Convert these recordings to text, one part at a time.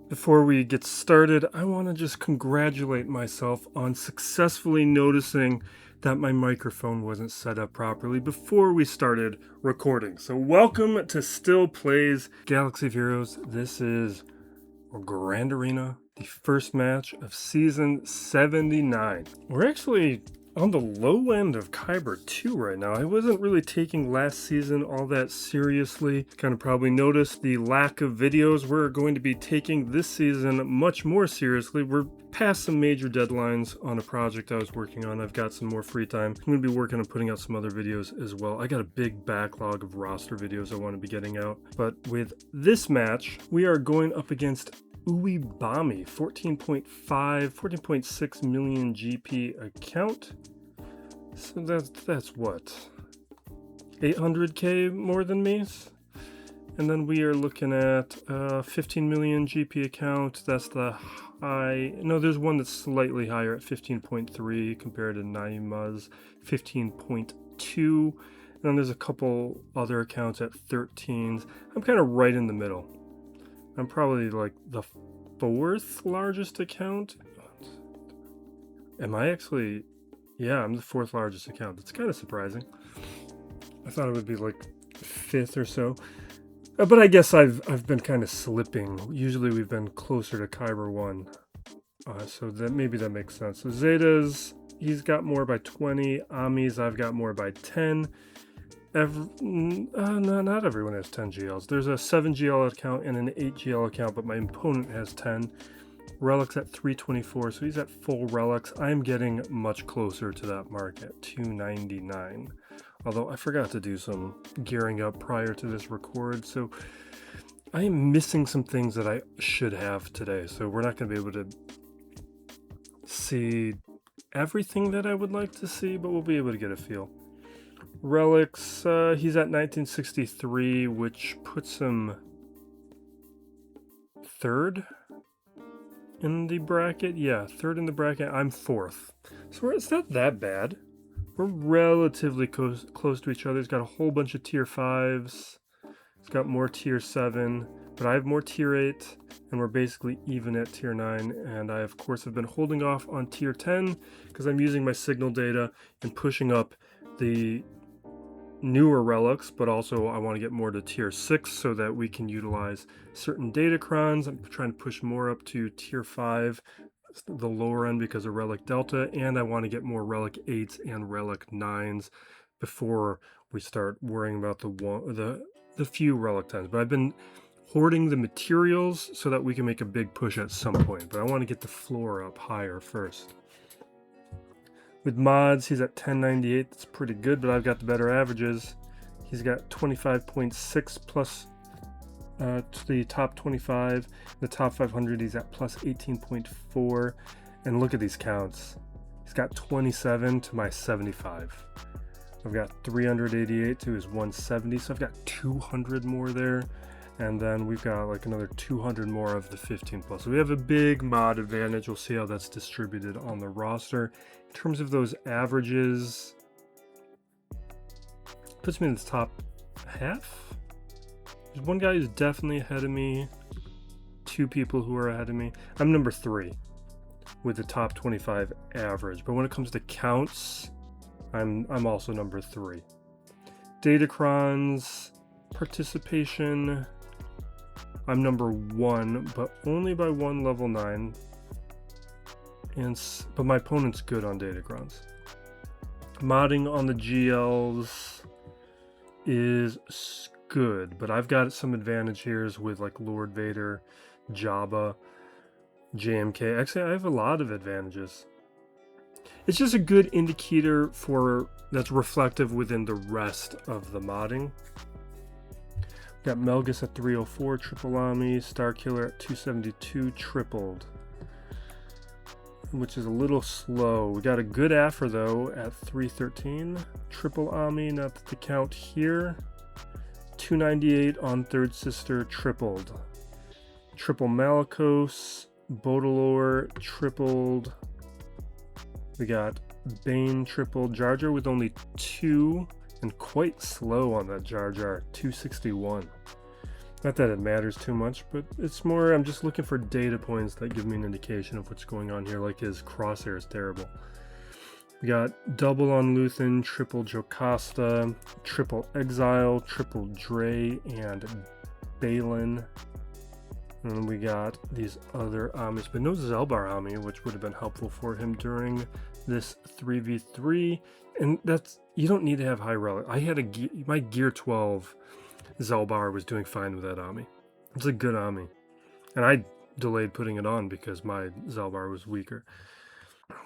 Before we get started, I want to just congratulate myself on successfully noticing that my microphone wasn't set up properly before we started recording. So welcome to Still Plays Galaxy of Heroes. This is Grand Arena, the first match of Season 79. We're actually on the low end of Kyber 2 right now. I wasn't really taking last season all that seriously. Kind of probably noticed the lack of videos. We're going to be taking this season much more seriously. We're past some major deadlines on a project I was working on. I've got some more free time. I'm going to be working on putting out some other videos as well. I got a big backlog of roster videos I want to be getting out. But with this match, we are going up against Uibami, 14.6 million GP account. So that's what? 800k more than me? And then we are looking at 15 million GP account. That's the high. No, there's one that's slightly higher at 15.3 compared to Naima's 15.2. And then there's a couple other accounts at 13s. I'm kind of right in the middle. I'm probably like the fourth largest account. Am I actually? Yeah, I'm the fourth largest account. That's kind of surprising. I thought it would be like fifth or so. But I guess I've been kind of slipping. Usually we've been closer to Kyber 1. So that maybe that makes sense. So Zeta's, he's got more by 20. Ami's, I've got more by 10. No, not everyone has 10 GLs. There's a 7 GL account and an 8 GL account, but my opponent has 10. Relics at 324, so he's at full relics. I'm getting much closer to that mark at 299. Although I forgot to do some gearing up prior to this record, so I am missing some things that I should have today. So we're not going to be able to see everything that I would like to see, but we'll be able to get a feel. Relics, he's at 1963, which puts him third in the bracket. Yeah, third in the bracket. I'm fourth. So it's not that bad. We're relatively close to each other. He's got a whole bunch of tier 5s. He's got more tier 7, but I have more tier 8, and we're basically even at tier 9. And I, of course, have been holding off on tier 10 because I'm using my signal data and pushing up the newer relics, but also I want to get more to tier 6 so that we can utilize certain data crons. I'm trying to push more up to tier 5, the lower end, because of relic delta, and I want to get more relic 8s and relic 9s before we start worrying about the few relic 10s. But I've been hoarding the materials so that we can make a big push at some point, but I want to get the floor up higher first. With mods, he's at 1098. That's pretty good, but I've got the better averages. He's got 25.6 plus to the top 25. The top 500, he's at plus 18.4. And look at these counts. He's got 27 to my 75. I've got 388 to his 170, so I've got 200 more there. And then we've got like another 200 more of the 15 plus. So we have a big mod advantage. We'll see how that's distributed on the roster. In terms of those averages, puts me in the top half. There's one guy who's definitely ahead of me. Two people who are ahead of me. I'm number 3 with the top 25 average. But when it comes to counts, I'm also number 3. Datacrons, participation, I'm number 1, but only by 1 level 9. But my opponent's good on Datacrons. Modding on the GLs is good, but I've got some advantage here with like Lord Vader, Jabba, JMK. Actually, I have a lot of advantages. It's just a good indicator that's reflective within the rest of the modding. Got Melgus at 304, triple Ami, Starkiller at 272, tripled, which is a little slow. We got a good Affer though at 313, triple Ami, not the count here. 298 on Third Sister, tripled. Triple Malicos, Bodalore, tripled. We got Bane, tripled. Jar Jar with only 2. And quite slow on that Jar Jar, 261. Not that it matters too much, but it's more I'm just looking for data points that give me an indication of what's going on here, like his crosshair is terrible. We got double on Luthen, triple Jocasta, triple Exile, triple Dre, and Balin. And then we got these other Amis, but no Zelbar Ami, which would have been helpful for him during this 3v3. And that's, you don't need to have high relic. I had my Gear 12 Zelbar was doing fine with that Ami. It's a good Ami. And I delayed putting it on because my Zelbar was weaker.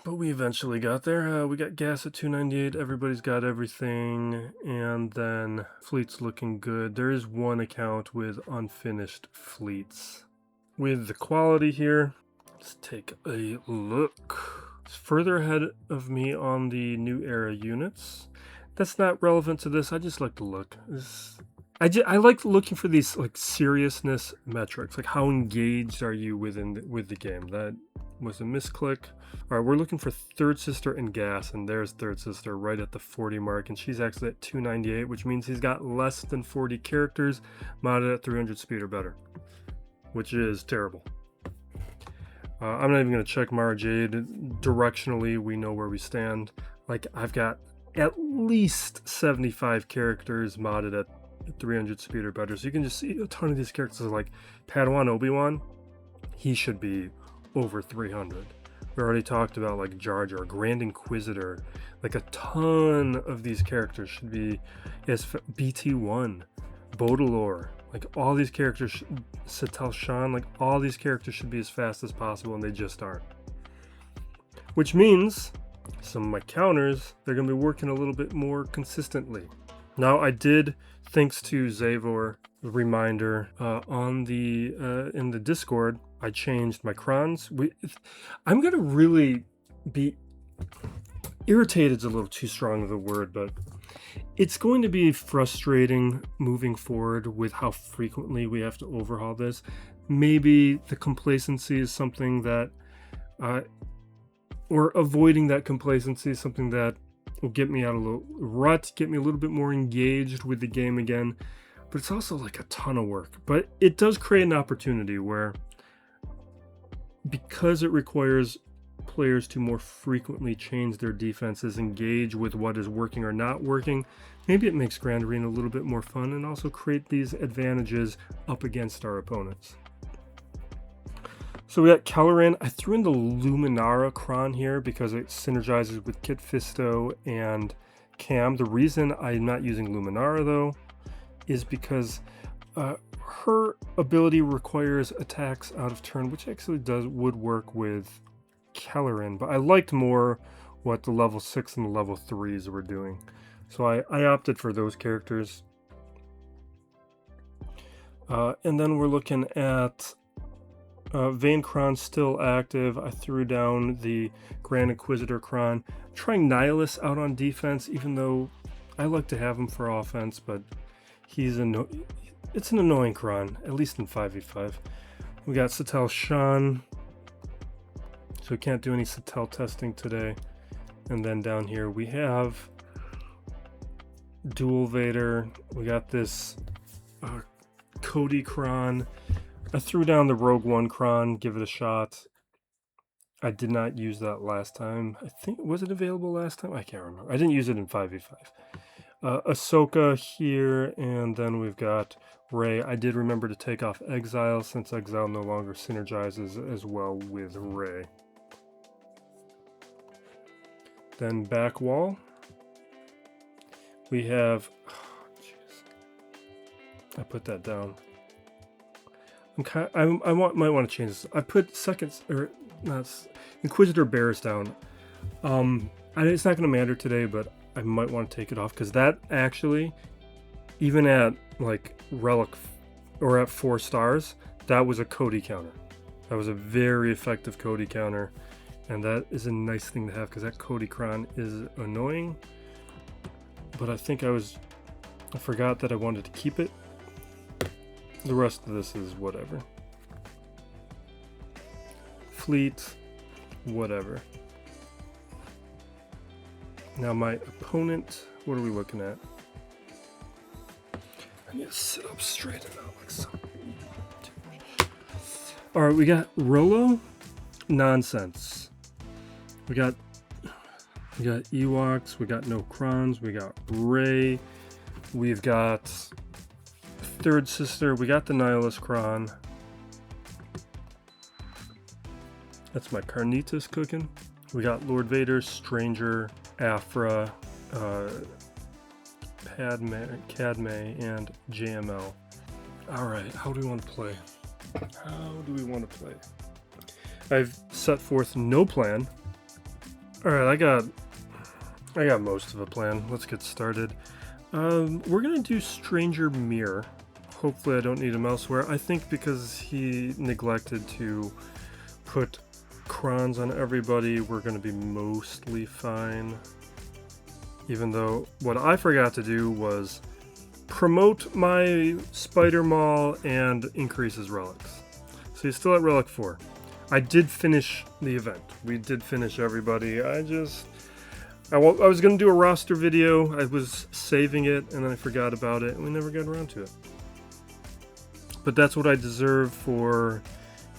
But we eventually got there. We got gas at 298. Everybody's got everything. And then fleet's looking good. There is one account with unfinished fleets. With the quality here, let's take a look. It's further ahead of me on the new era units. That's not relevant to this. I just like to look. I like looking for these like seriousness metrics, like how engaged are you with the game. That was a misclick. All right, we're looking for Third Sister and Gas, and there's Third Sister right at the 40 mark, and she's actually at 298, which means he's got less than 40 characters modded at 300 speed or better, which is terrible. I'm not even going to check Mara Jade. Directionally, we know where we stand. Like, I've got at least 75 characters modded at 300 speed or better, so you can just see a ton of these characters. Like Padawan Obi-Wan, he should be over 300. We already talked about like Jar Jar, Grand Inquisitor, like a ton of these characters should be as BT1, Baudelaire, like all these characters, Satel Shan, like all these characters should be as fast as possible, and they just aren't. Which means some of my counters, they're going to be working a little bit more consistently. Now I did, thanks to Zavor, the reminder on the in the Discord, I changed my Crons. I'm gonna really be irritated. Is a little too strong of a word, but it's going to be frustrating moving forward with how frequently we have to overhaul this. Maybe the complacency is something that, or avoiding that complacency is something that will get me out of a little rut, get me a little bit more engaged with the game again. But it's also like a ton of work. But it does create an opportunity where, because it requires players to more frequently change their defenses, engage with what is working or not working, maybe it makes Grand Arena a little bit more fun and also create these advantages up against our opponents. So we got Kelleran. I threw in the Luminara Cron here because it synergizes with Kit Fisto and Cam. The reason I'm not using Luminara though is because her ability requires attacks out of turn, which actually would work with Kelleran, but I liked more what the level 6 and the level 3s were doing. So I opted for those characters. And then we're looking at Vayne Cron still active. I threw down the Grand Inquisitor Cron. I'm trying Nihilus out on defense, even though I like to have him for offense, but it's an annoying Cron, at least in 5v5. We got Satel Shan, so we can't do any Satel testing today. And then down here we have Dual Vader. We got this Cody Cron. I threw down the Rogue One Cron, give it a shot. I did not use that last time. I think, was it available last time? I can't remember. I didn't use it in 5v5. Ahsoka here, and then we've got Rey. I did remember to take off Exile, since Exile no longer synergizes as well with Rey. Then back wall. We have... Oh, jeez. I put that down. I might want to change this. I put Inquisitor Bears down. It's not going to matter today, but I might want to take it off because that actually, even at like Relic or at 4 stars, that was a Cody counter. That was a very effective Cody counter, and that is a nice thing to have because that Cody Cron is annoying. But I think I forgot that I wanted to keep it. The rest of this is whatever. Fleet, whatever. Now my opponent, what are we looking at? I need to sit up straight and not like so. All right, we got Rolo. Nonsense. We got Ewoks. We got no Crons. We got Rey. We've got Third Sister. We got the Nihilist Cron. That's my carnitas cooking. We got Lord Vader, Stranger, Afra, Padme, and JML. All right, how do we want to play? I've set forth no plan. All right, I got most of a plan. Let's get started. We're gonna do Stranger Mirror. Hopefully I don't need him elsewhere. I think because he neglected to put Crons on everybody, we're gonna be mostly fine. Even though what I forgot to do was promote my Spider Maul and increase his relics. So he's still at Relic 4. I did finish the event. We did finish everybody. I was going to do a roster video. I was saving it and then I forgot about it and we never got around to it. But that's what I deserve for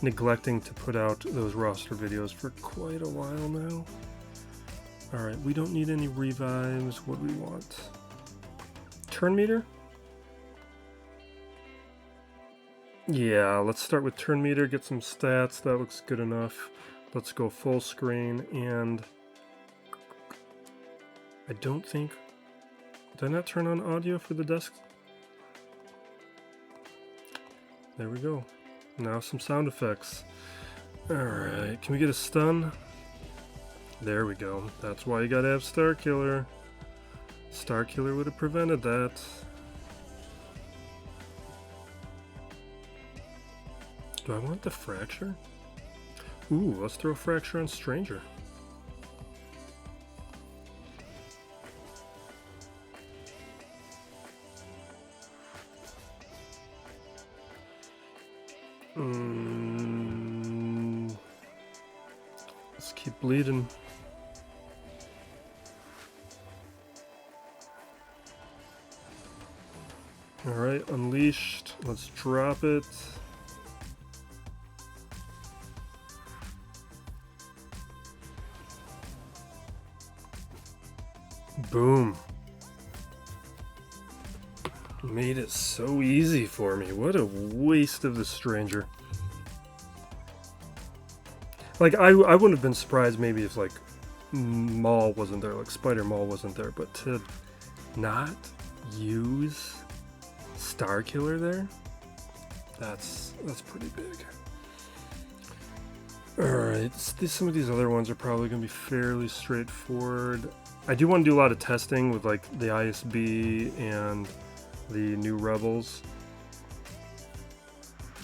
neglecting to put out those roster videos for quite a while now. Alright, we don't need any revives. What do we want? Turn meter? Yeah, let's start with turn meter, get some stats. That looks good enough. Let's go full screen, and I don't think... Did I not turn on audio for the desk? There we go. Now some sound effects. Alright, can we get a stun? There we go. That's why you gotta have Starkiller. Starkiller would have prevented that. Do I want the Fracture? Ooh, let's throw Fracture on Stranger. Let's keep bleeding. Alright, Unleashed. Let's drop it. Boom. Made it so easy for me. What a waste of the Stranger. Like, I wouldn't have been surprised maybe if, like, Maul wasn't there, like Spider Maul wasn't there, but to not use Starkiller there, that's pretty big. Alright, some of these other ones are probably going to be fairly straightforward. I do want to do a lot of testing with, like, the ISB and the new Rebels,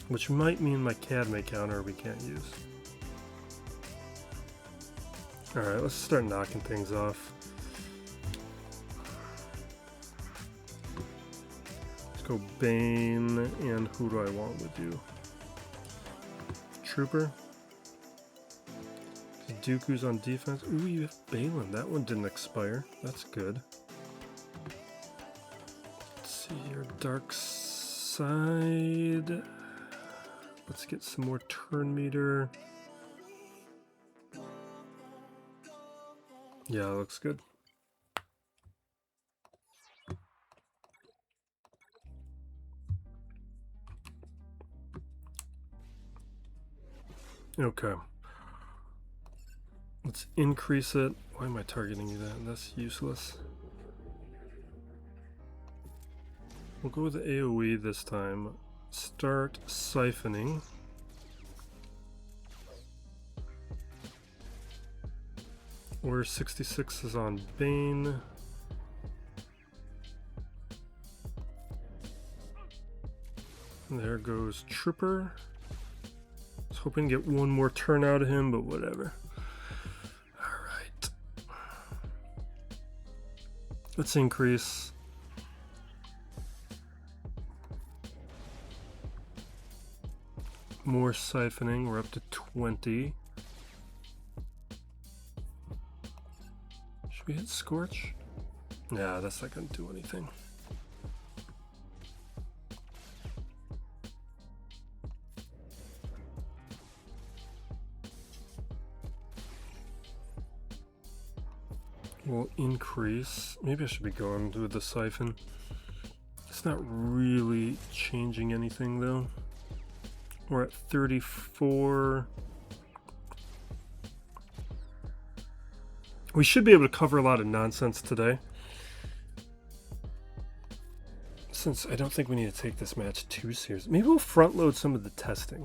which might mean my Cadme counter we can't use. Alright, let's start knocking things off. Let's go Bane, and who do I want with you? Trooper. Dooku's on defense. Ooh, you have Balin. That one didn't expire. That's good. Let's see here. Dark Side. Let's get some more turn meter. Yeah, looks good. Okay. Let's increase it. Why am I targeting you that? That's useless. We'll go with the AoE this time. Start siphoning. Order 66 is on Bane. And there goes Trooper. I was hoping to get one more turn out of him, but whatever. Alright. Let's increase. More siphoning. We're up to 20. Should we hit Scorch? Nah, that's not going to do anything. will increase. Maybe I should be going with the siphon. It's not really changing anything though. We're at 34. We should be able to cover a lot of nonsense today, since I don't think we need to take this match too seriously. Maybe we'll front load some of the testing,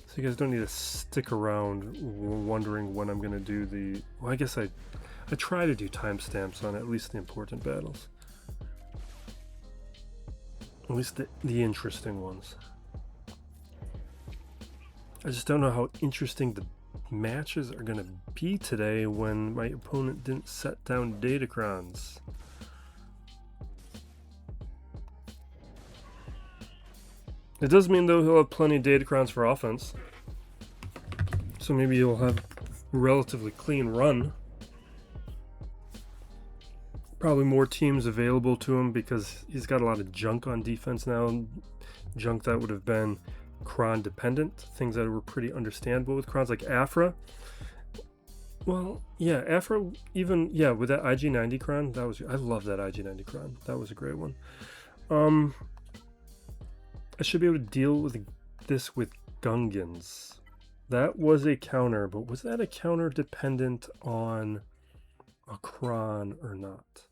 so you guys don't need to stick around wondering when I'm going to do the... Well, I guess I try to do timestamps on at least the important battles. At least the interesting ones. I just don't know how interesting the matches are going to be today when my opponent didn't set down data Crons. It does mean though he'll have plenty of data Crons for offense, so maybe he'll have a relatively clean run. Probably more teams available to him because he's got a lot of junk on defense now, junk that would have been Cron dependent, things that were pretty understandable with Crons, like Afra. Well, yeah, Afra, even, yeah, with that IG90 Cron, that was, I love that IG90 Cron. That was a great one. I should be able to deal with this with Gungans. That was a counter, but was that a counter dependent on a Cron or not?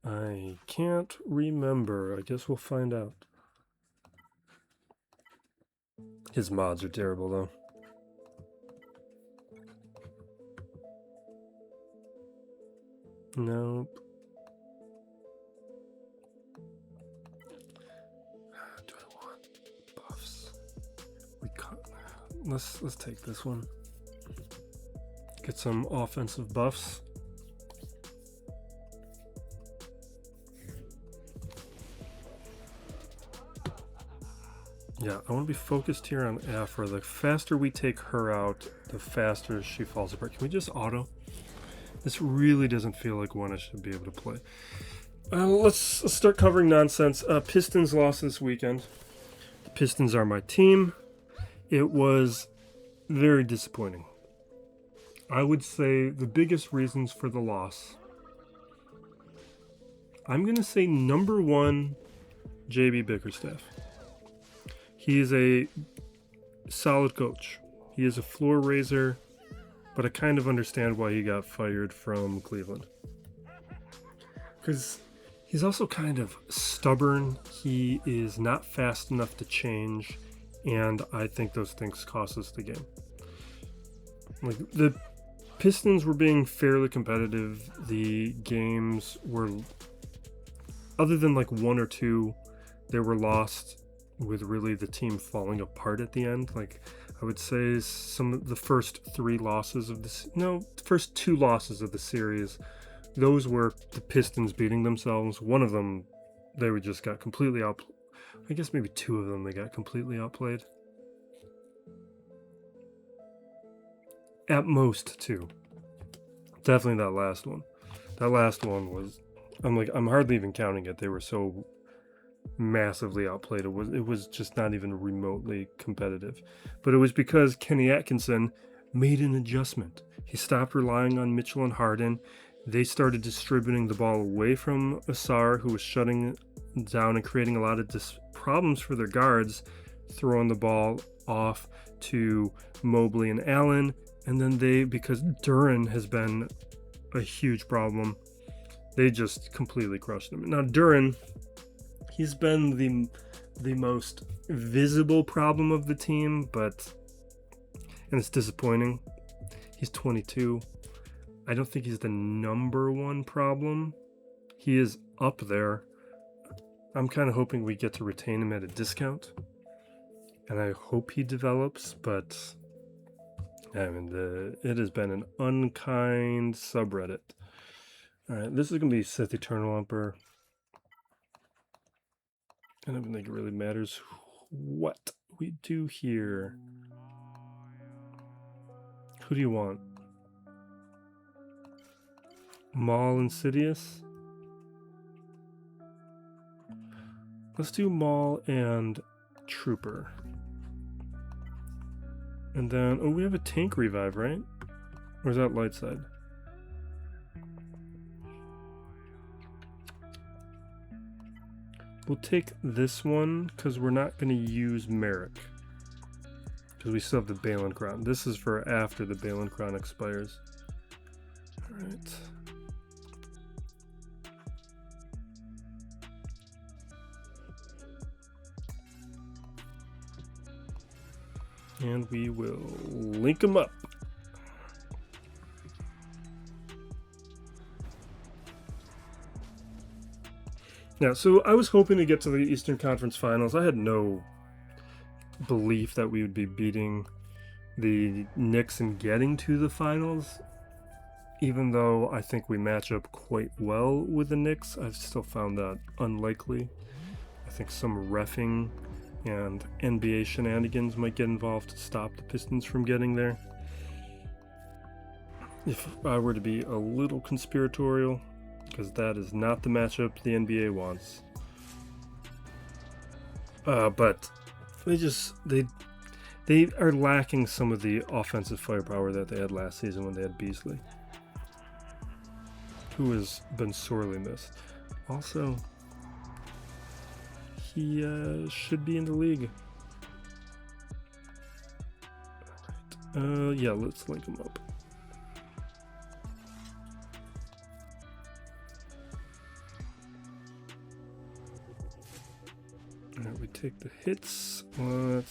I can't remember. I guess we'll find out. His mods are terrible, though. Nope. Do I want buffs? Let's take this one. Get some offensive buffs. Yeah, I want to be focused here on Afra. The faster we take her out, the faster she falls apart. Can we just auto? This really doesn't feel like one I should be able to play. Let's start covering nonsense. Pistons lost this weekend. The Pistons are my team. It was very disappointing. I would say the biggest reasons for the loss. I'm going to say number one, JB Bickerstaff. He is a solid coach. He is a floor raiser, but I kind of understand why he got fired from Cleveland. Because he's also kind of stubborn. He is not fast enough to change, and I think those things cost us the game. Like, the Pistons were being fairly competitive. The games were, other than like one or two, they were lost with really the team falling apart at the end. Like, I would say some of the first three losses of this, no, the first two losses of the series, those were the Pistons beating themselves. One of them, they were just got completely out. I guess maybe two of them they got completely outplayed. At most two. Definitely that last one. That last one was, I'm hardly even counting it. They were so massively outplayed. It was just not even remotely competitive. But it was because Kenny Atkinson made an adjustment. He stopped relying on Mitchell and Harden. They started distributing the ball away from Asar, who was shutting down and creating a lot of problems for their guards, throwing the ball off to Mobley and Allen. And then because Duran has been a huge problem, they just completely crushed him. Now Duran, he's been the most visible problem of the team, and it's disappointing. He's 22. I don't think he's the number one problem. He is up there. I'm kind of hoping we get to retain him at a discount, and I hope he develops, but I mean, it has been an unkind subreddit. All right, this is going to be Sith Eternal Emperor. I don't think it really matters what we do here. Who do you want? Maul Insidious? Let's do Maul and Trooper. And then, oh, we have a tank revive, right? Or is that light side? We'll take this one because we're not going to use Merrick. Because we still have the Balin Crown. This is for after the Balin Crown expires. Alright. And we will link them up. Yeah, so I was hoping to get to the Eastern Conference Finals. I had no belief that we would be beating the Knicks and getting to the finals. Even though I think we match up quite well with the Knicks, I've still found that unlikely. I think some reffing and NBA shenanigans might get involved to stop the Pistons from getting there. If I were to be a little conspiratorial, because that is not the matchup the NBA wants. But they are lacking some of the offensive firepower that they had last season when they had Beasley, who has been sorely missed. Also, he should be in the league. Alright. Yeah, let's link him up. Alright, we take the hits. I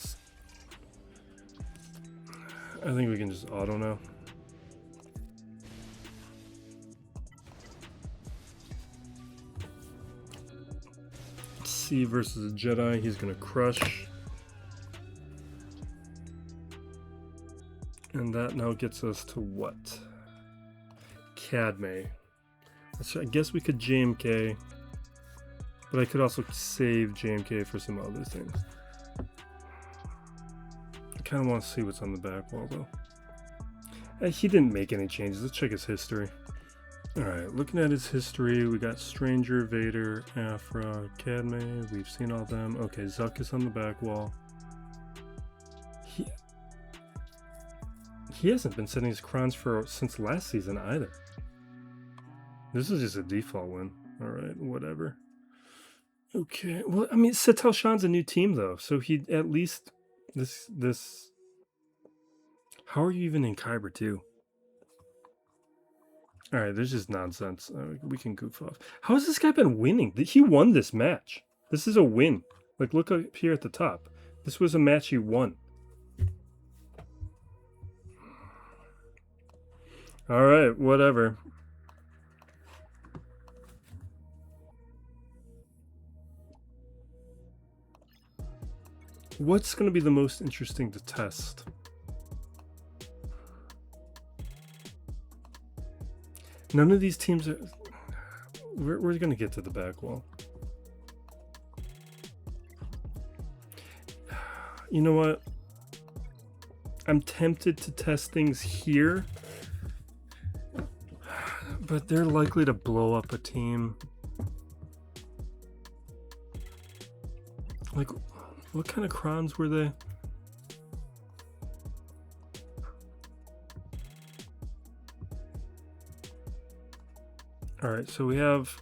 think we can just auto now. C versus a Jedi, he's gonna crush. And that now gets us to what? Cadme. I guess we could JMK, but I could also save JMK for some other things. I kind of want to see what's on the back wall though. He didn't make any changes. Let's check his history. Alright, looking at his history, we got Stranger, Vader, Afra, Cadme. We've seen all them. Okay, Zuck is on the back wall. He hasn't been setting his Crons since last season either. This is just a default win. Alright, whatever. Okay, well, I mean, Satel Shan's a new team though, so he at least this. How are you even in Kyber too? All right, there's just nonsense. We can goof off. How has this guy been winning? He won this match. This is a win. Like, look up here at the top. This was a match he won. All right, whatever. What's going to be the most interesting to test? None of these teams are... We're going to get to the back wall. You know what? I'm tempted to test things here, but they're likely to blow up a team. Like, what kind of Crons were they? All right, so we have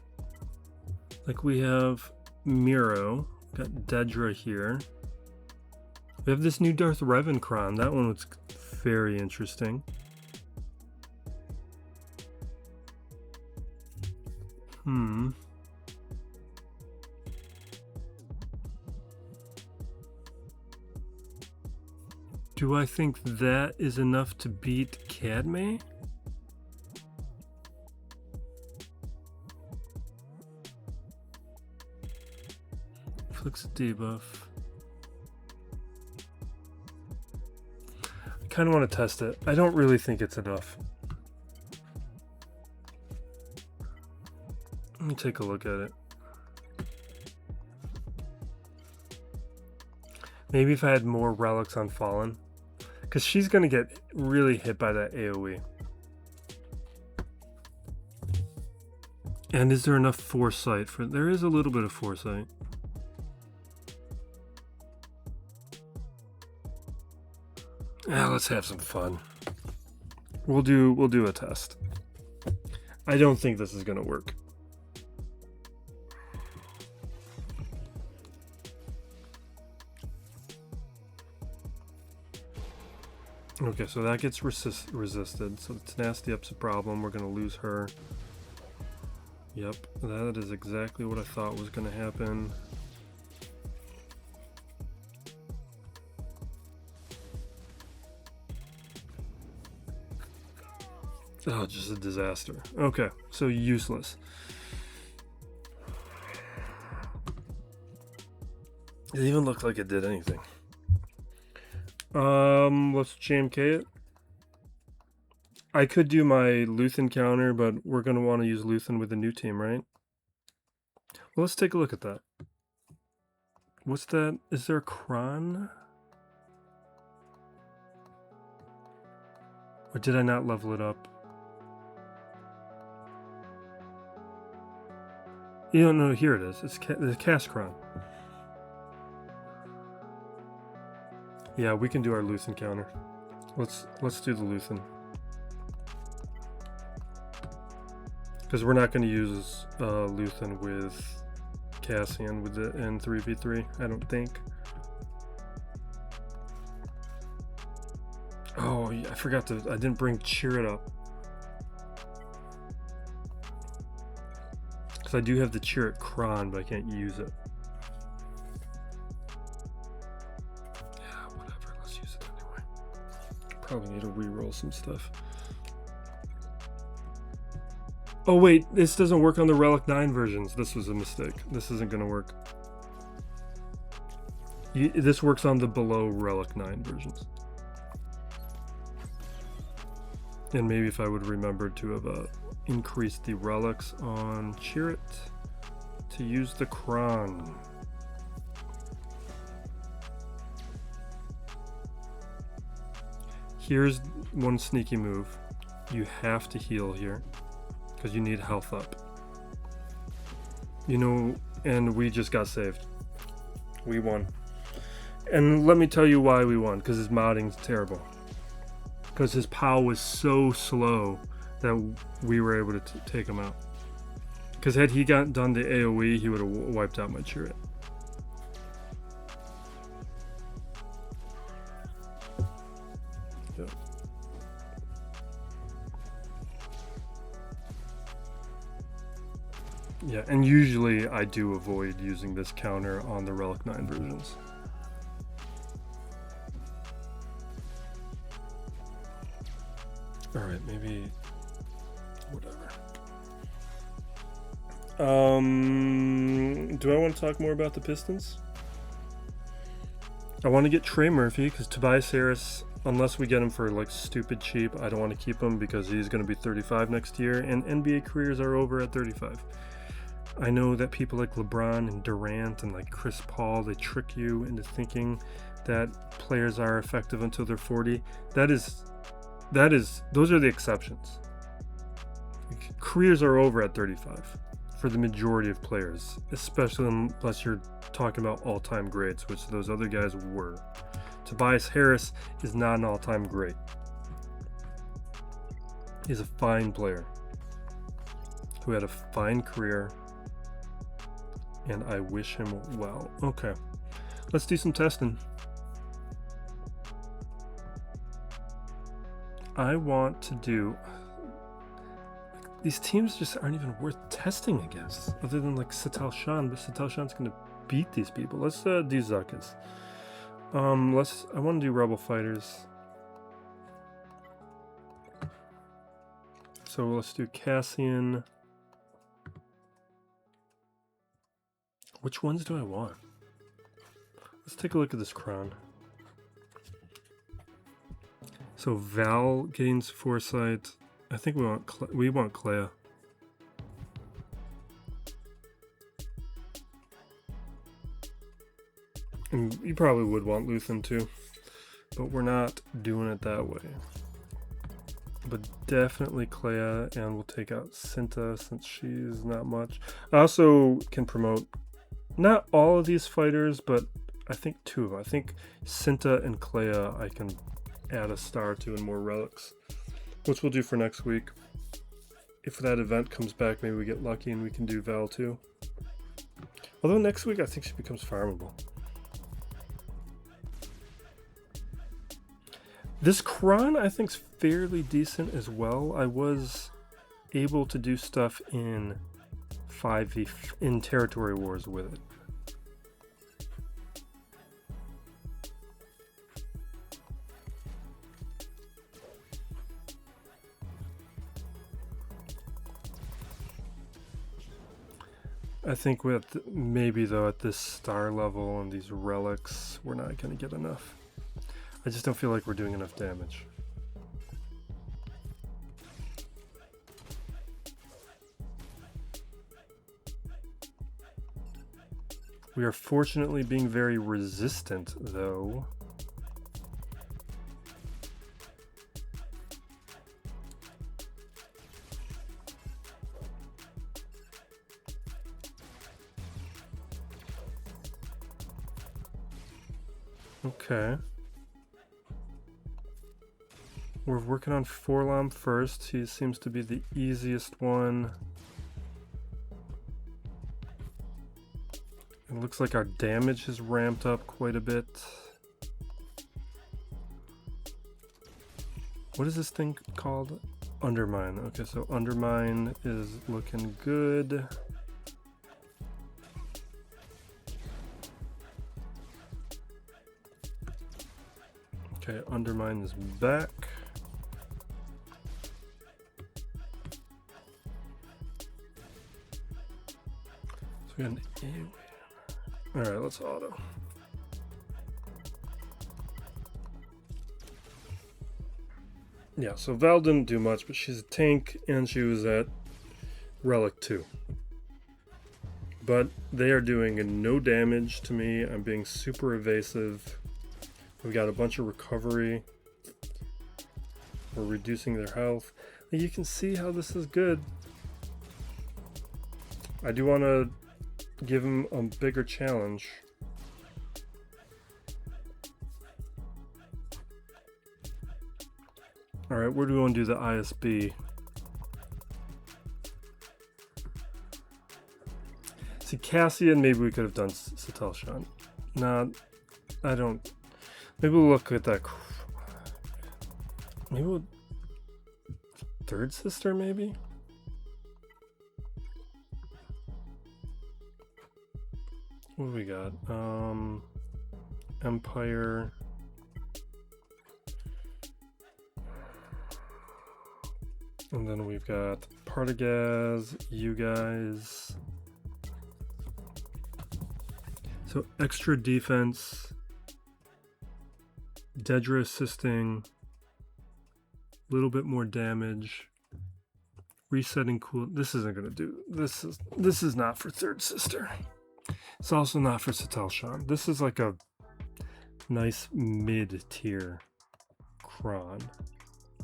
Miro, got Dedra here. We have this new Darth Revan Cron. That one was very interesting. Do I think that is enough to beat Cadme? Flicks a debuff. I kind of want to test it. I don't really think it's enough. Let me take a look at it. Maybe if I had more relics on Fallen. Because she's going to get really hit by that AoE. And is there enough foresight for... There is a little bit of foresight. Let's have some fun. We'll do a test. I don't think this is gonna work. Okay, so that gets resisted. So the tenacity up's a problem. We're gonna lose her. Yep, that is exactly what I thought was gonna happen. Oh, just a disaster. Okay, so useless. It even looked like it did anything. Let's JMK it. I could do my Luthen counter, but we're going to want to use Luthen with the new team, right? Well, let's take a look at that. What's that? Is there a Cron? Or did I not level it up? You don't know, here it is. It's the cast Cron. Yeah, we can do our Luthen counter. Let's do the Luthen. Because we're not going to use Luthen with Cassian with the N3v3, I don't think. Oh, yeah, I forgot I didn't bring Chirrut up. Because I do have the Chirrut Cron, but I can't use it. Probably need to re-roll some stuff. Oh wait, this doesn't work on the Relic 9 versions. This was a mistake. This isn't going to work. This works on the below Relic 9 versions. And maybe if I would remember to have increased the relics on Chirrut to use the Cron. Here's one sneaky move. You have to heal here because you need health up. You know, and we just got saved. We won. And let me tell you why we won, because his modding's terrible. Because his POW was so slow that we were able to take him out. Because had he done the AoE, he would have wiped out my Chirrut. Yeah, and usually I do avoid using this counter on the Relic 9 versions. Alright, maybe... whatever. Do I want to talk more about the Pistons? I want to get Trey Murphy, because Tobias Harris, unless we get him for like stupid cheap, I don't want to keep him because he's going to be 35 next year, and NBA careers are over at 35. I know that people like LeBron and Durant and like Chris Paul, they trick you into thinking that players are effective until they're 40. Those are the exceptions. Careers are over at 35 for the majority of players, especially unless you're talking about all-time greats, which those other guys were. Tobias Harris is not an all-time great. He's a fine player who had a fine career, and I wish him well. Okay, let's do some testing. I want to do... these teams just aren't even worth testing against, other than like Satel Shan, but Satel Shan's going to beat these people. Let's do Zuckus. I want to do Rebel Fighters. So let's do Cassian. Which ones do I want? Let's take a look at this Cron. So Val gains Foresight. I think we want Clea. And you probably would want Luthen too, but we're not doing it that way. But definitely Clea, and we'll take out Cinta since she's not much. I also can promote not all of these fighters, but I think two of them. I think Cinta and Clea I can add a star to and more relics. which we'll do for next week. If that event comes back, maybe we get lucky and we can do Val too. Although next week I think she becomes farmable. This Cron I think is fairly decent as well. I was able to do stuff in 5v in territory wars with it. I think with maybe though at this star level and these relics, we're not going to get enough. I just don't feel like we're doing enough damage. We are fortunately being very resistant though. Okay. We're working on Forlom first. He seems to be the easiest one. It looks like our damage has ramped up quite a bit. What is this thing called? Undermine. Okay, so Undermine is looking good. Okay, Undermine is back. So we got an alien. Alright, let's auto. Yeah, so Val didn't do much, but she's a tank and she was at Relic 2. But they are doing no damage to me. I'm being super evasive. We've got a bunch of recovery. We're reducing their health. You can see how this is good. I do want to give them a bigger challenge. Alright, where do we want to do the ISB? See, Cassian, maybe we could have done Satelshan. Nah, I don't. Maybe we'll look at that. Maybe we'll. Third sister, maybe? What do we got? Empire. And then we've got Partagaz, you guys. So extra defense. Dedra assisting. A little bit more damage. Resetting cool. This isn't gonna do. This is not for third sister. It's also not for Satelshan. This is like a nice mid-tier Cron.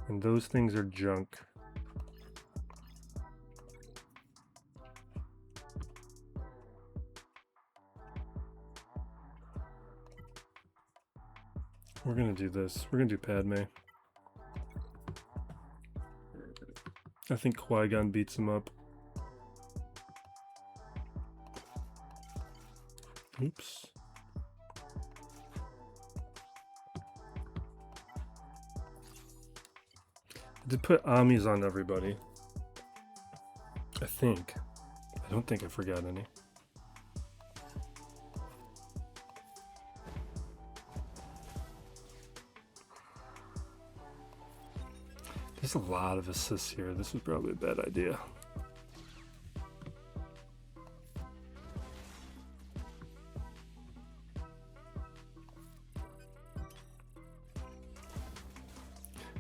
And those things are junk. We're gonna do this. We're gonna do Padme. I think Qui-Gon beats him up. Oops. I did put Amis on everybody. I think. I don't think I forgot any. There's a lot of assists here. This was probably a bad idea.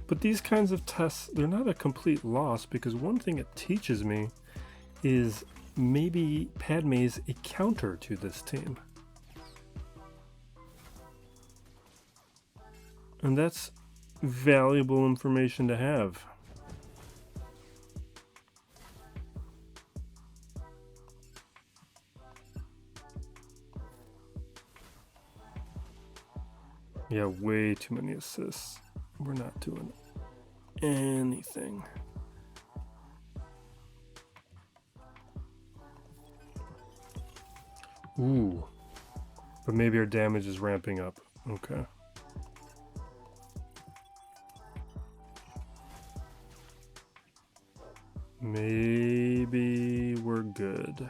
But these kinds of tests, they're not a complete loss, because one thing it teaches me is maybe Padme's a counter to this team. And that's valuable information to have. Yeah, way too many assists. We're not doing anything. Ooh. But maybe our damage is ramping up. Okay. Maybe we're good.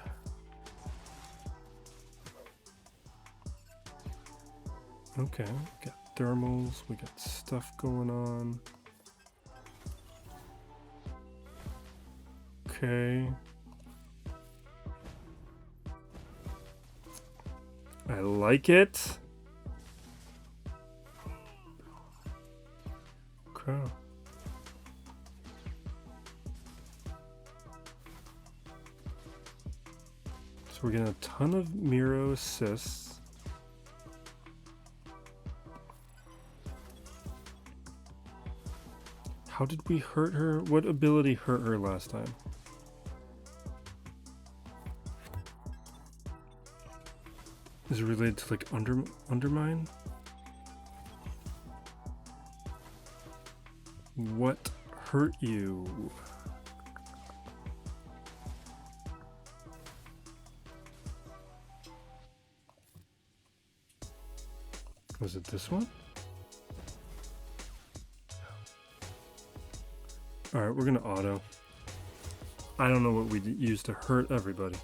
Okay, we got thermals, we got stuff going on. Okay. I like it. Okay. So we're getting a ton of Miro assists. How did we hurt her? What ability hurt her last time? Is it related to like undermine? What hurt you? Was it this one? Alright, we're gonna auto. I don't know what we used to hurt everybody.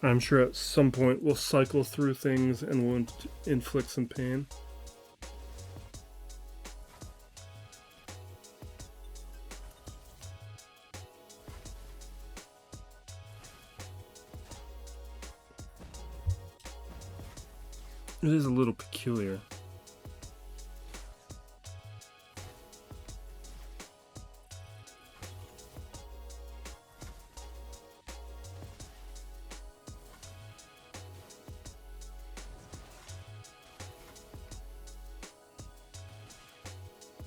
I'm sure at some point we'll cycle through things and we'll inflict some pain. It is a little peculiar.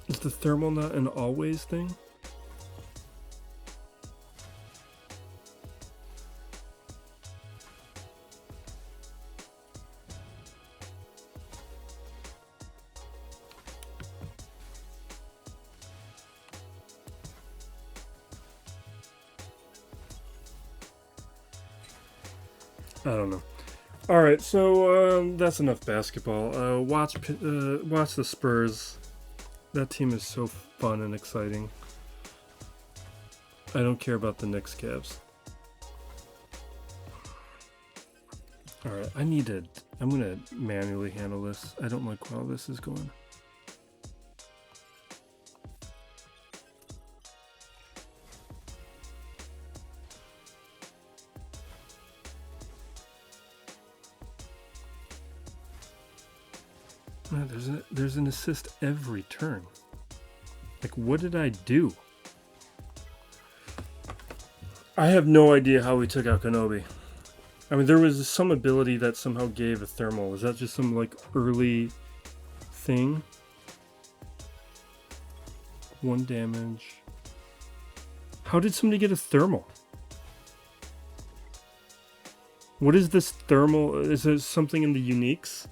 Is the thermal not an always thing? I don't know. All right, so that's enough basketball. Watch the Spurs. That team is so fun and exciting. I don't care about the Knicks Cavs. All right, I'm gonna manually handle this. I don't like how this is going. No, there's an assist every turn. Like, what did I do? I have no idea how we took out Kenobi. I mean, there was some ability that somehow gave a thermal. Is that just some, like, early thing? 1 damage. How did somebody get a thermal? What is this thermal? Is there something in the uniques?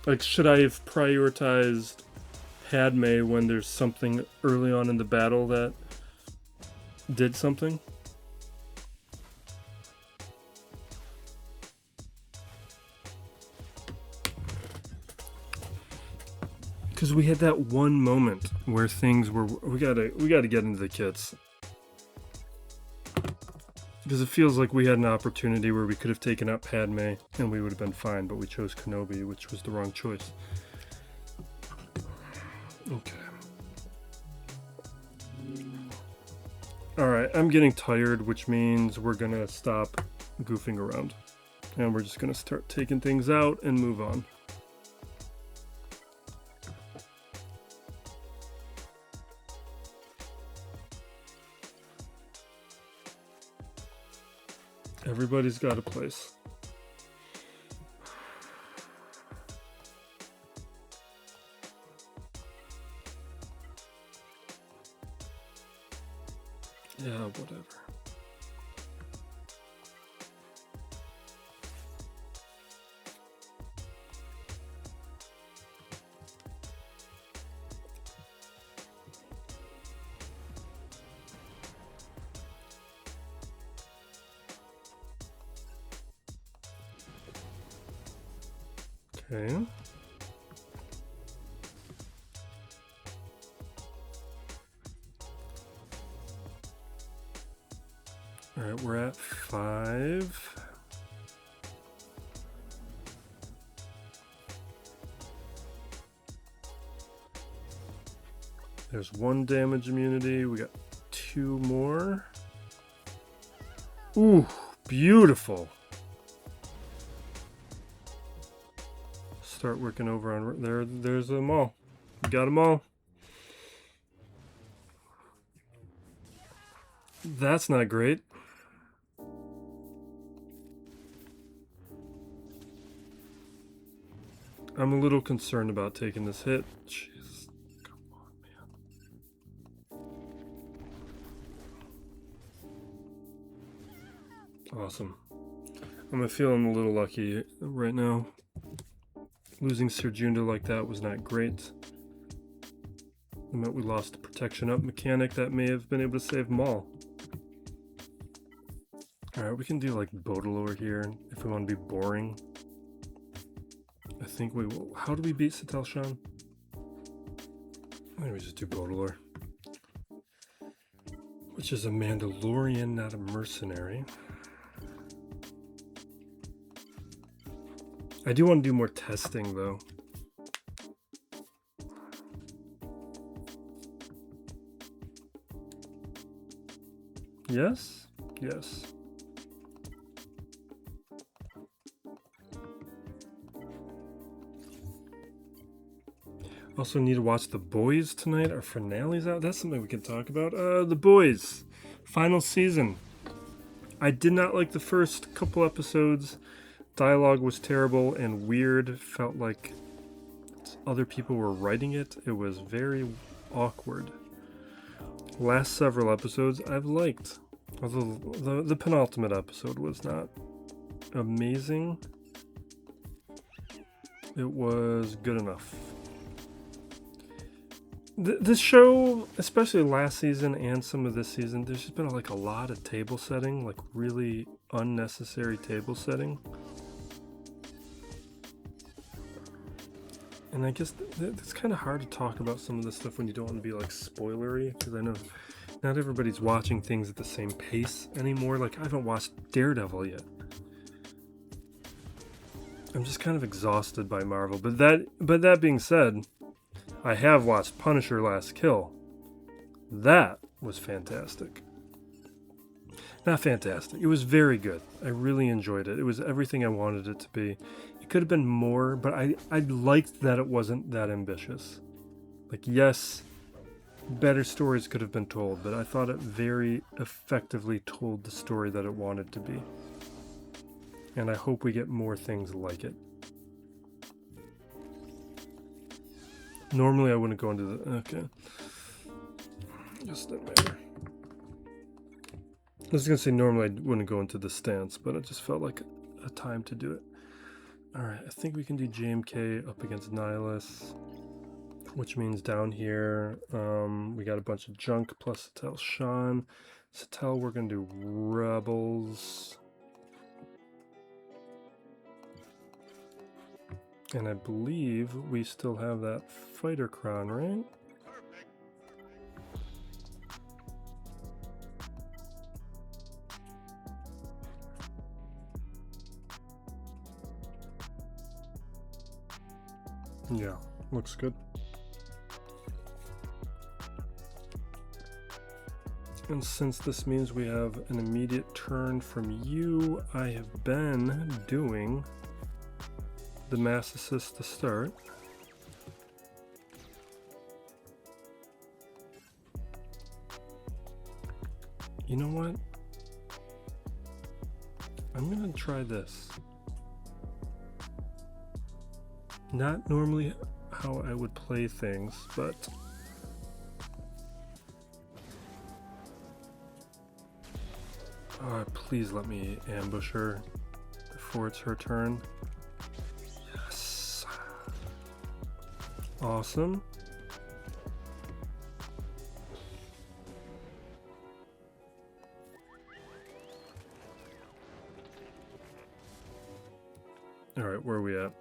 Like, should I have prioritized Padme when there's something early on in the battle that did something? Because we had that one moment where things were... We gotta get into the kits. Because it feels like we had an opportunity where we could have taken out Padme and we would have been fine, but we chose Kenobi, which was the wrong choice. Okay. Alright, I'm getting tired, which means we're gonna stop goofing around. And we're just gonna start taking things out and move on. Everybody's got a place. Yeah, whatever. Okay. All right, we're at 5. There's 1 damage immunity. We got 2 more. Ooh, beautiful. Start working over on there. There's them all. We got them all. That's not great. I'm a little concerned about taking this hit. Jeez, come on, man. Awesome. I'm feeling a little lucky right now. Losing Serjunda like that was not great. It meant we lost a protection up mechanic that may have been able to save Maul. Alright, we can do like Baudelaire here if we want to be boring. I think we will. How do we beat Satel Shan? Maybe we just do Baudelaire. Which is a Mandalorian, not a mercenary. I do want to do more testing though. Yes? Yes. Also need to watch The Boys tonight. Our finale's out. That's something we can talk about. The Boys. Final season. I did not like the first couple episodes. Dialogue was terrible and weird. Felt like other people were writing it. It was very awkward. Last several episodes I've liked. Although the penultimate episode was not amazing. It was good enough. This show, especially last season and some of this season, there's just been like a lot of table setting, like really unnecessary table setting. And I guess it's kind of hard to talk about some of this stuff when you don't want to be like spoilery, because I know not everybody's watching things at the same pace anymore. Like I haven't watched Daredevil yet. I'm just kind of exhausted by Marvel. But that being said, I have watched Punisher Last Kill. That was fantastic. Not fantastic. It was very good. I really enjoyed it. It was everything I wanted it to be. It could have been more, but I liked that it wasn't that ambitious. Like, yes, better stories could have been told, but I thought it very effectively told the story that it wanted to be. And I hope we get more things like it. Normally I wouldn't go into the... Okay. Just doesn't matter. I was going to say normally I wouldn't go into the stance, but it just felt like a time to do it. Alright, I think we can do JMK up against Nihilus, which means down here we got a bunch of junk plus Satel Shan. Satel, we're going to do Rebels. And I believe we still have that fighter Cron, right? Yeah, looks good. And since this means we have an immediate turn from you, I have been doing the mass assist to start. You know what? I'm gonna try this. Not normally how I would play things, but please let me ambush her before it's her turn. Yes. Awesome. All right, where are we at?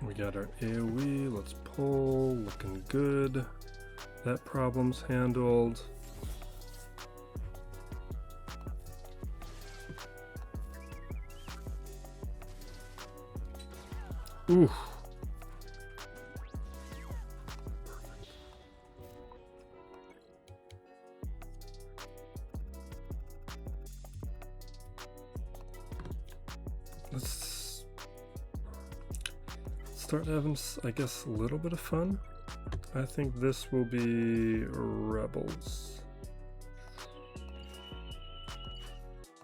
We got our AoE, let's pull, looking good. That problem's handled. Ooh. Let's start having, I guess, a little bit of fun. I think this will be Rebels.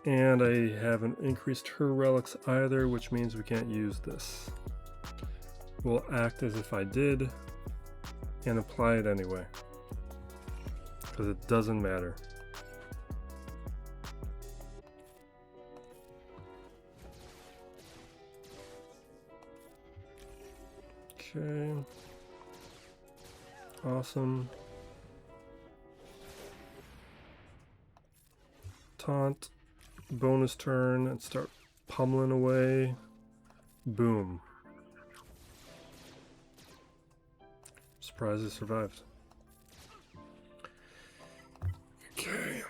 And I haven't increased her relics either, which means we can't use this. We'll act as if I did and apply it anyway, because it doesn't matter. Okay. Awesome. Taunt. Bonus turn and start pummeling away. Boom. Surprised it survived. Okay.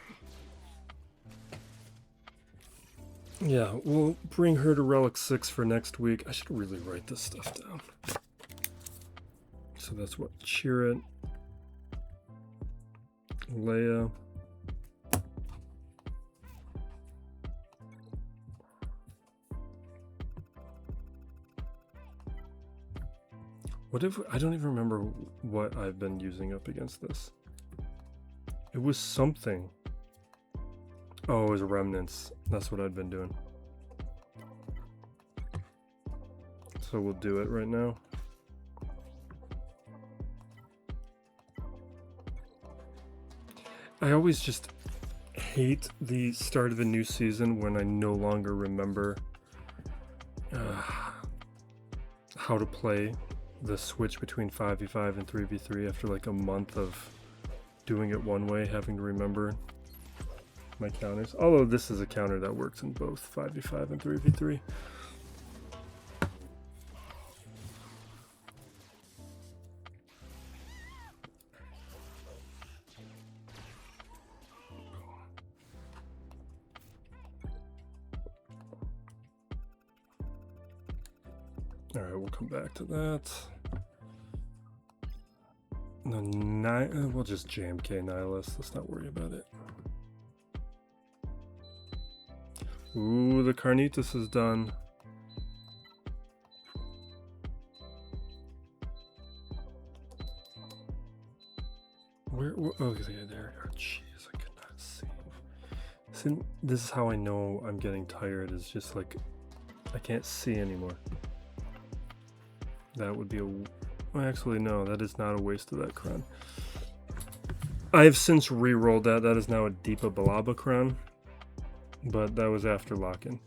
Yeah, we'll bring her to Relic 6 for next week. I should really write this stuff down. So that's what? Chirrut, Leia. What if, I don't even remember what I've been using up against this. It was something. Oh, it was remnants. That's what I'd been doing. So we'll do it right now. I always just hate the start of a new season when I no longer remember how to play the switch between 5v5 and 3v3 after like a month of doing it one way, having to remember my counters. Although this is a counter that works in both 5v5 and 3v3. Alright, we'll come back to that. No, we'll just JMK Nihilist. Let's not worry about it. Ooh, the Carnitas is done. Where oh, yeah, there. Oh, jeez, I could not see. See, this is how I know I'm getting tired. It's just like, I can't see anymore. That would be a... Well, actually, no, that is not a waste of that Cron. I have since re-rolled that. That is now a Deepa Balaba Cron. But that was after lock-in.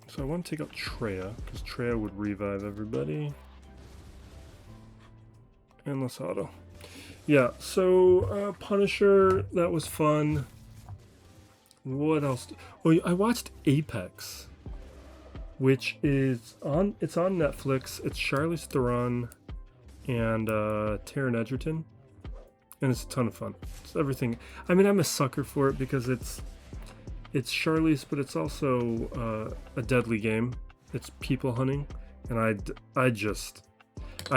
So I want to take out Treya, because Treya would revive everybody. And Lasado. Yeah, so Punisher, that was fun. What else? Oh, I watched Apex, which is on. It's on Netflix. It's Charlize Theron and Taron Egerton, and it's a ton of fun. It's everything. I mean, I'm a sucker for it because it's Charlize, but it's also a deadly game. It's people hunting, and I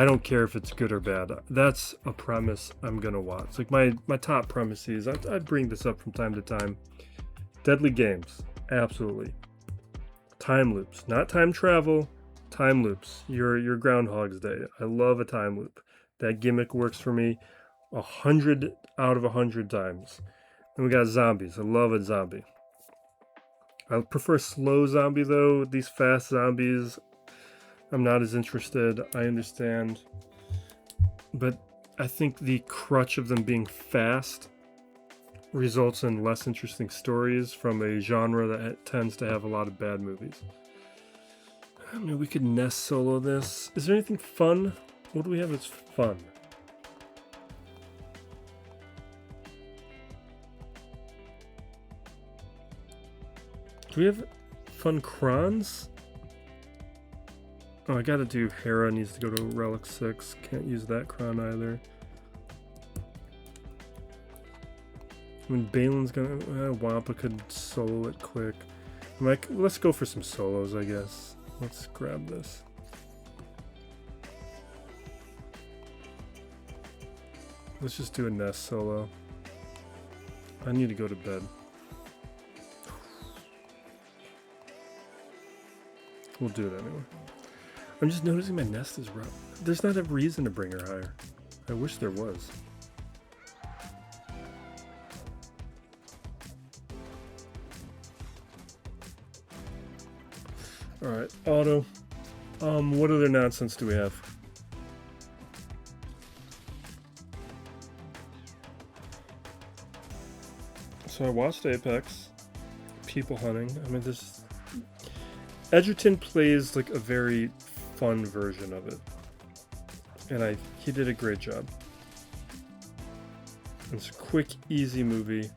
don't care if it's good or bad. That's a premise I'm gonna watch. Like my top premises. I bring this up from time to time. Deadly games, absolutely. Time loops, not time travel, time loops. Your Groundhog's Day. I love a time loop. That gimmick works for me 100 out of 100 times. And we got zombies. I love a zombie. I prefer slow zombie though. These fast zombies, I'm not as interested. I understand. But I think the crutch of them being fast results in less interesting stories from a genre that tends to have a lot of bad movies. I mean, we could nest solo this. Is there anything fun? What do we have that's fun? Do we have Fun Crons? Oh, I gotta do Hera needs to go to Relic 6. Can't use that Cron either. I mean, Balin's gonna... Wampa could solo it quick. I'm like, let's go for some solos, I guess. Let's grab this. Let's just do a Nest solo. I need to go to bed. We'll do it anyway. I'm just noticing my Nest is rough. There's not a reason to bring her higher. I wish there was. Alright, auto. What other nonsense do we have? So I watched Apex. People hunting. I mean, this... Edgerton plays like a very fun version of it. And he did a great job. It's a quick, easy movie.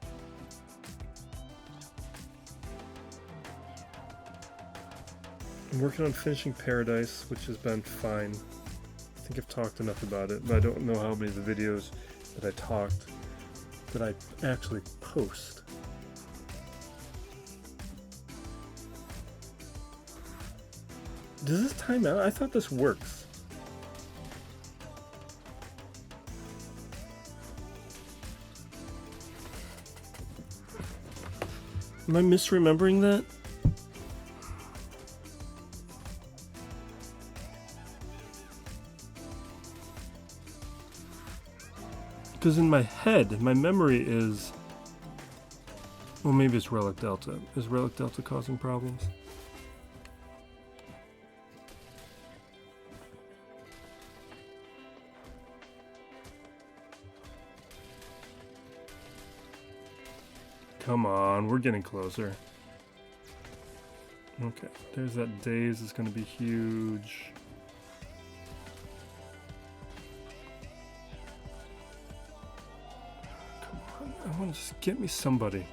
I'm working on finishing Paradise, which has been fine. I think I've talked enough about it, but I don't know how many of the videos that I talked that I actually post. Does this time out? I thought this works. Am I misremembering that? Because in my head, my memory is... Well, maybe it's Relic Delta. Is Relic Delta causing problems? Come on, we're getting closer. Okay, there's that Daze is going to be huge. Come on, I want to just get me somebody.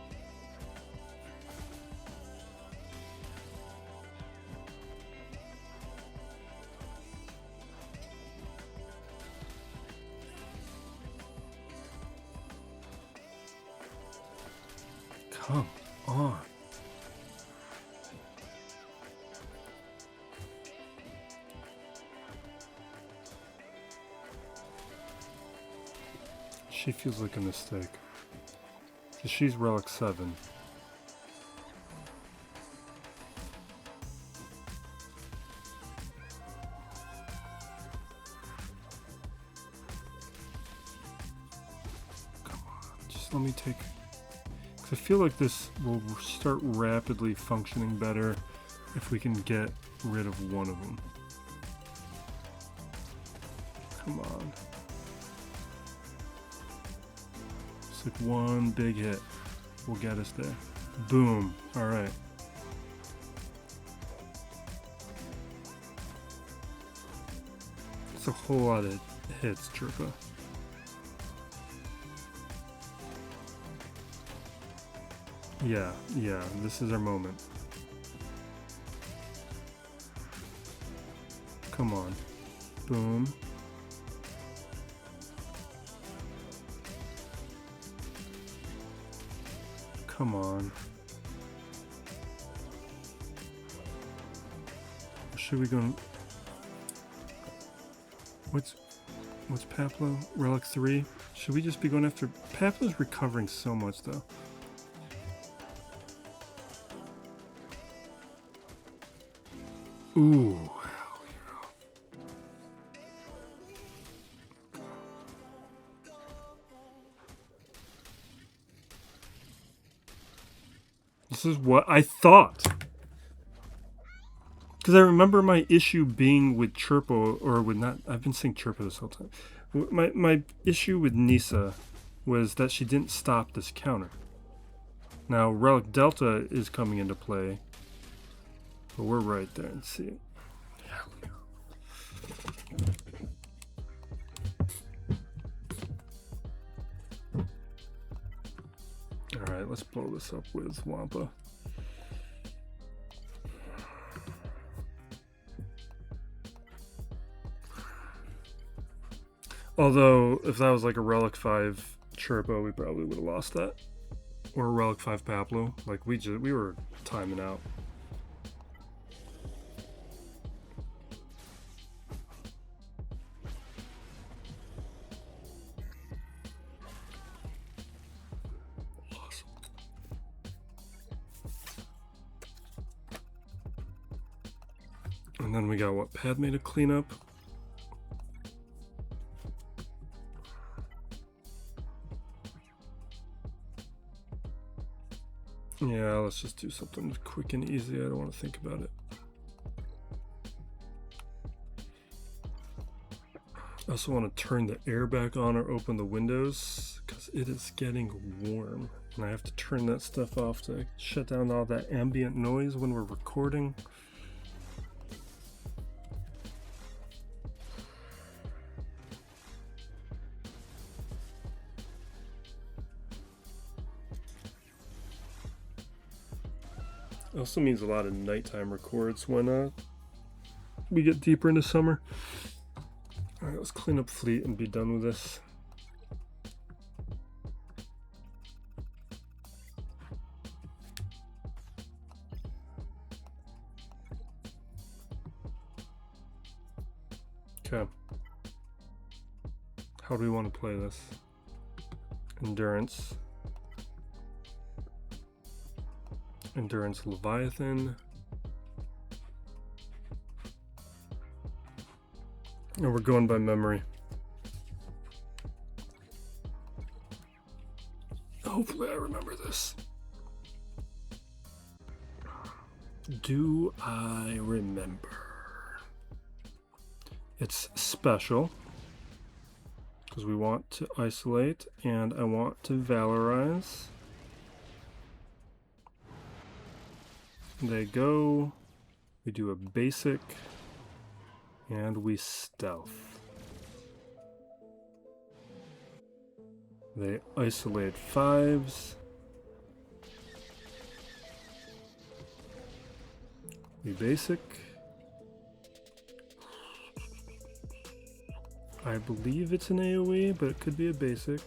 Come on. She feels like a mistake. She's Relic 7. Come on, just let me take... I feel like this will start rapidly functioning better if we can get rid of one of them. Come on. It's like one big hit will get us there. Boom. Alright. It's a whole lot of hits, Chirpa. Yeah, this is our moment. Come on. Boom. Come on. Should we go... What's Paplo? Relic 3? Should we just be going after... Paplo's recovering so much, though. Ooh. This is what I thought. Because I remember my issue being with Chirpo, or with not... I've been saying Chirpo this whole time. My issue with Nisa was that she didn't stop this counter. Now, Relic Delta is coming into play. But we're right there and see it. Alright, let's blow this up with Wampa. Although, if that was like a Relic 5 Chirpo, we probably would have lost that. Or a Relic 5 Paplu. Like, we were timing out. Awesome. And then we got what? Padme to clean up. Yeah, let's just do something quick and easy. I don't want to think about it. I also want to turn the air back on or open the windows because it is getting warm. And I have to turn that stuff off to shut down all that ambient noise when we're recording. It also means a lot of nighttime records when we get deeper into summer. Alright, let's clean up fleet and be done with this. Okay. How do we want to play this? Endurance. Endurance Leviathan. And we're going by memory. Hopefully I remember this. Do I remember? It's special because we want to isolate and I want to valorize. They go, we do a basic, and we stealth. They isolate 5s. We basic. I believe it's an AoE, but it could be a basic.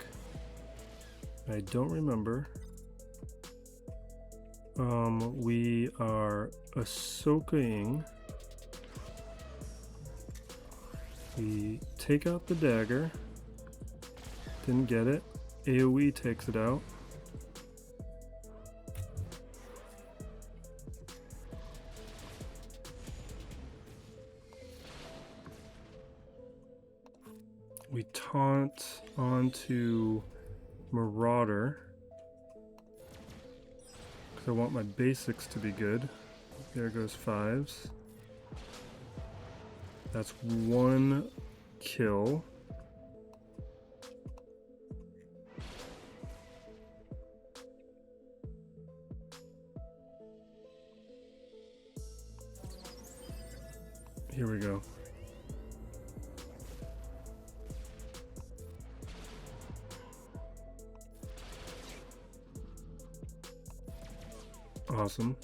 I don't remember. We are Ahsoka-ing. We take out the dagger. Didn't get it. AoE takes it out. We taunt onto Marauder. I want my basics to be good. There goes 5s. That's 1 kill. Here we go. Awesome.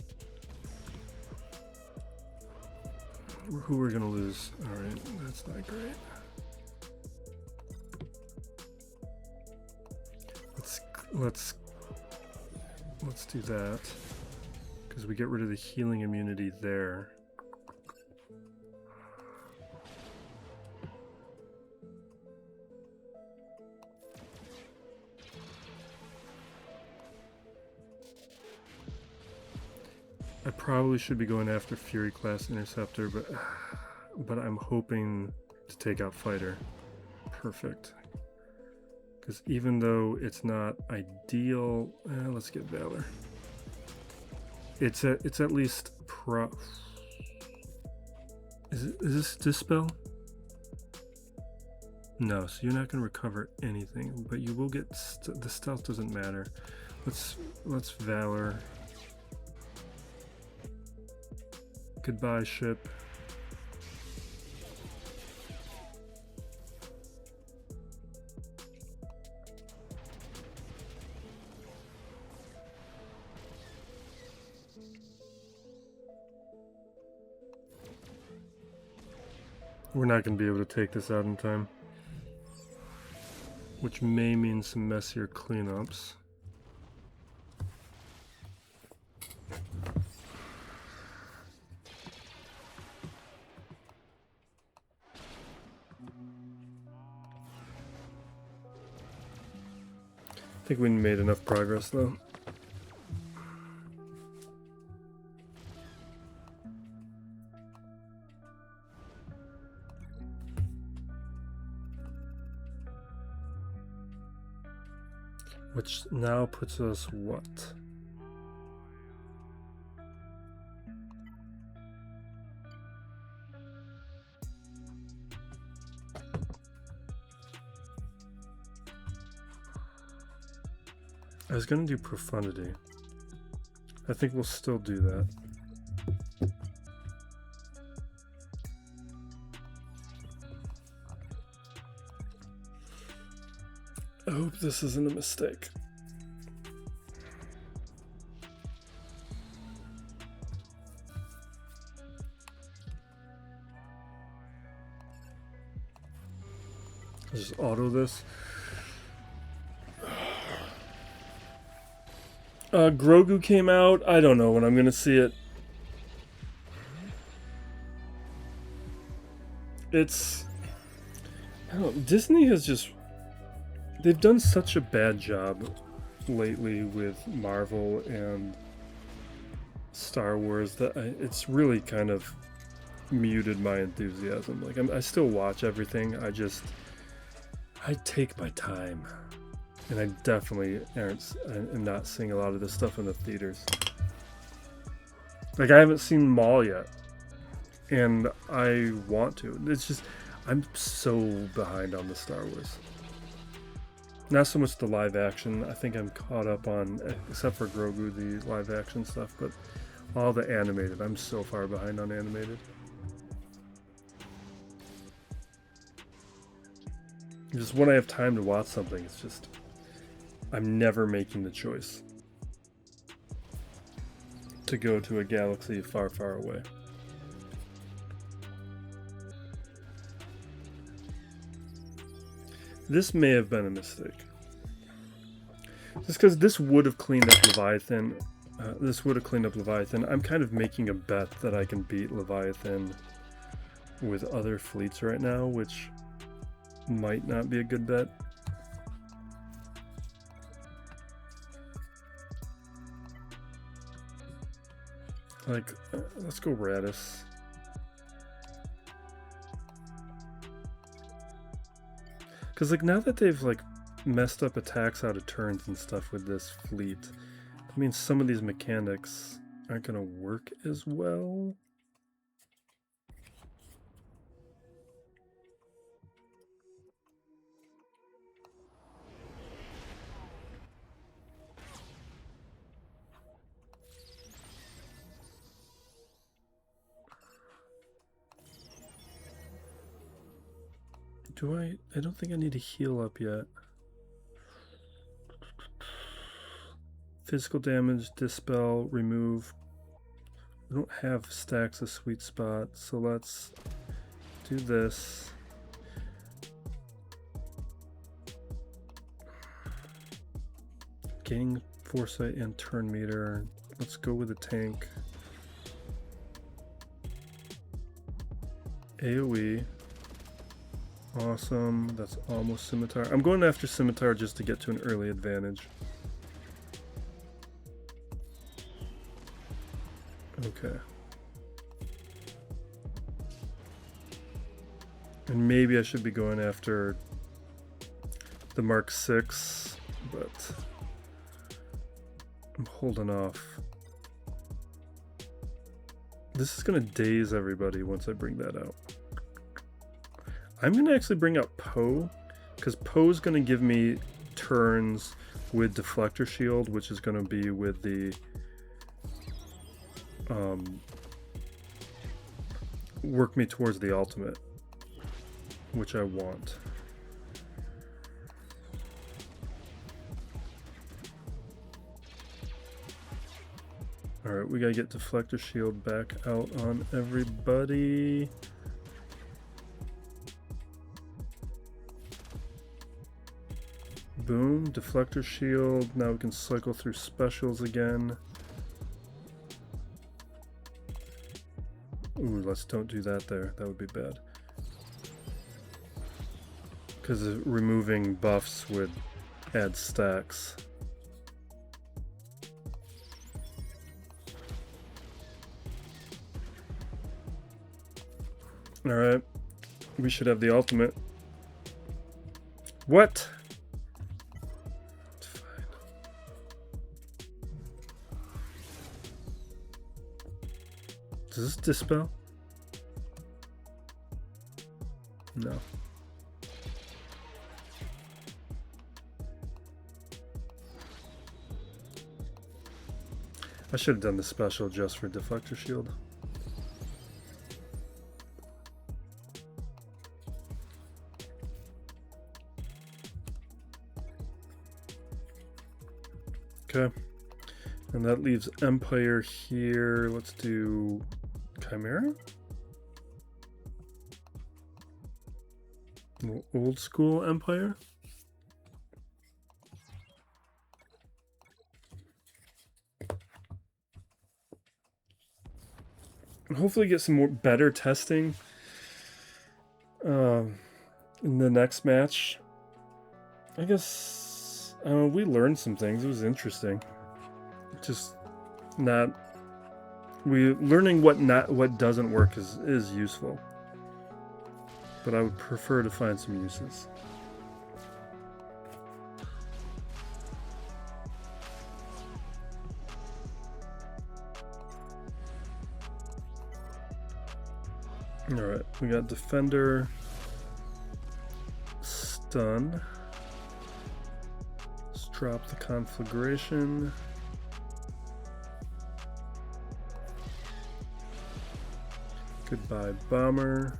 Who we're gonna lose? All right, that's not great. Let's do that because we get rid of the healing immunity there. I probably should be going after Fury class Interceptor, but I'm hoping to take out Fighter. Perfect. Because even though it's not ideal, let's get Valor. It's at least Is this Dispel? No, so you're not going to recover anything, but you will get the stealth doesn't matter. Let's Valor. Goodbye, ship. We're not going to be able to take this out in time. which may mean some messier cleanups. I think we made enough progress though. Which now puts us what? I was going to do profundity. I think we'll still do that. I hope this isn't a mistake. I'll just auto this. Grogu came out. I don't know when I'm gonna see it. It's... I don't know, Disney has just... They've done such a bad job lately with Marvel and Star Wars that it's really kind of muted my enthusiasm. Like, I still watch everything. I take my time. And I definitely am not seeing a lot of this stuff in the theaters. Like, I haven't seen Maul yet. And I want to. It's just, I'm so behind on the Star Wars. Not so much the live action. I think I'm caught up on, except for Grogu, the live action stuff. But all the animated, I'm so far behind on animated. Just when I have time to watch something, it's just... I'm never making the choice to go to a galaxy far, far away. This may have been a mistake. Just because this would have cleaned up Leviathan. I'm kind of making a bet that I can beat Leviathan with other fleets right now, which might not be a good bet. Like, let's go Radis. Because, like, now that they've, like, messed up attacks out of turns and stuff with this fleet, I mean, some of these mechanics aren't going to work as well. I don't think I need to heal up yet. Physical damage, dispel, remove. We don't have stacks of sweet spot, so let's do this. Gaining foresight and turn meter. Let's go with a tank. AoE. Awesome, that's almost Scimitar. I'm going after Scimitar just to get to an early advantage. Okay. And maybe I should be going after the Mark 6, but I'm holding off. This is going to daze everybody once I bring that out. I'm going to actually bring out Poe, because Poe's going to give me turns with Deflector Shield, which is going to be with the work me towards the ultimate, which I want. Alright, we got to get Deflector Shield back out on everybody. Boom, deflector shield. Now we can cycle through specials again. Ooh, let's don't do that there. That would be bad. Because removing buffs would add stacks. Alright. We should have the ultimate. What? It's fine. Does this dispel? No. I should have done the special just for deflector shield. Okay, and that leaves Empire here. Let's do Chimera? Old school Empire? And hopefully get some more better testing in the next match. I guess we learned some things. It was interesting. Just not learning what doesn't work is useful. But I would prefer to find some uses. All right, we got Defender, Stun. Let's drop the Conflagration. Goodbye, Bomber.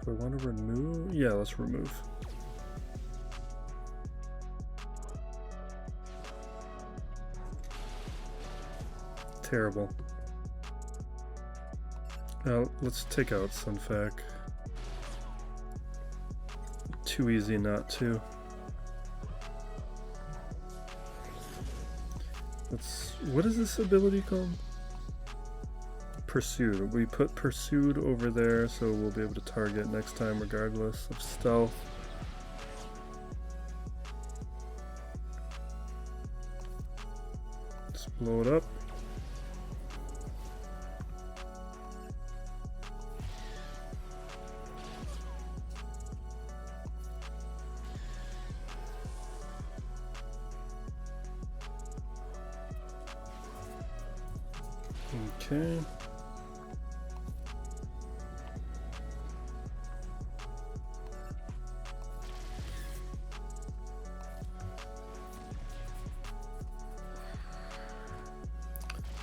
Do I want to remove? Yeah, let's remove. Terrible. Now let's take out Sunfac. Too easy not to. What is this ability called? Pursued. We put Pursued over there so we'll be able to target next time regardless of stealth. Let's blow it up. Okay.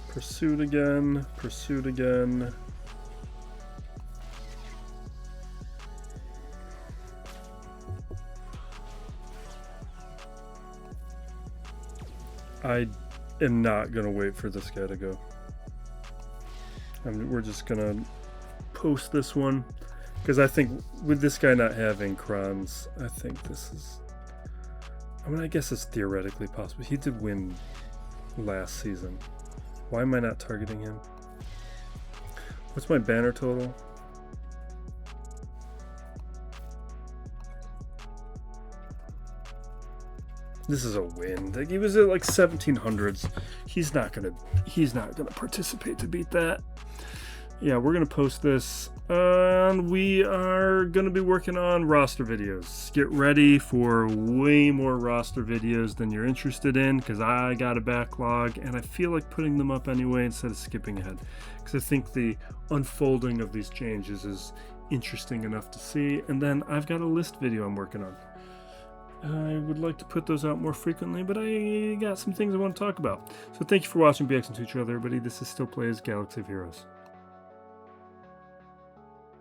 Pursued again, pursued again. I am not gonna wait for this guy to go. We're just gonna post this one because I think with this guy not having Crons, I think this is, I mean, I guess it's theoretically possible. He did win last season. Why am I not targeting him? What's my banner total? This is a win. Like, he was at like 1700s. He's not gonna participate to beat that. Yeah, we're gonna post this, and we are gonna be working on roster videos. Get ready for way more roster videos than you're interested in, because I got a backlog, and I feel like putting them up anyway instead of skipping ahead, because I think the unfolding of these changes is interesting enough to see. And then I've got a list video I'm working on. I would like to put those out more frequently, but I got some things I want to talk about. So thank you for watching BX and Tutorial, everybody. This is Still Plays Galaxy of Heroes.